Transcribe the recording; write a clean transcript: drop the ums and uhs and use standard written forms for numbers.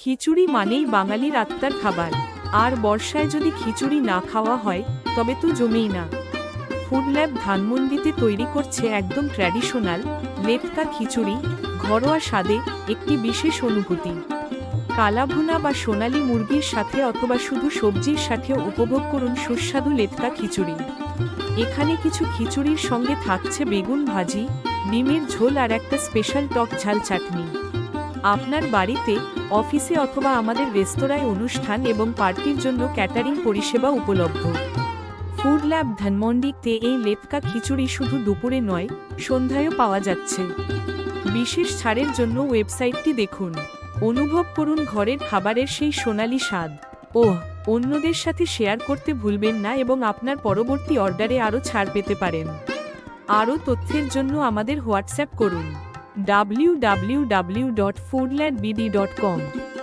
খিচুড়ি মানেই বাঙালির আত্মার খাবার, আর বর্ষায় যদি খিচুড়ি না খাওয়া হয় তবে তো জমেই না। ফুড ল্যাব ধানমন্ডিতে তৈরি করছে একদম ট্র্যাডিশনাল লেটকা খিচুড়ি, ঘরোয়া স্বাদে একটি বিশেষ অনুভূতি। কালাভুনা বা সোনালী মুরগির সাথে অথবা শুধু সবজির সাথেও উপভোগ করুন সুস্বাদু লেটকা খিচুড়ি। এখানে কিছু খিচুড়ির সঙ্গে থাকছে বেগুন ভাজি, ডিমের ঝোল আর একটা স্পেশাল টক ঝাল চাটনি। আপনার বাড়িতে, অফিসে অথবা আমাদের রেস্তোরাঁয় অনুষ্ঠান এবং পার্টির জন্য ক্যাটারিং পরিষেবা উপলব্ধ। ফুড ল্যাব ধানমন্ডিতে এই লেটকা খিচুড়ি শুধু দুপুরে নয়, সন্ধ্যায়ও পাওয়া যাচ্ছে। বিশেষ ছাড়ের জন্য ওয়েবসাইটটি দেখুন। অনুভব করুন ঘরের খাবারের সেই সোনালি স্বাদ। অন্যদের সাথে শেয়ার করতে ভুলবেন না এবং আপনার পরবর্তী অর্ডারে আরও ছাড় পেতে পারেন। আরও তথ্যের জন্য আমাদের হোয়াটসঅ্যাপ করুন www.foodlandbd.com।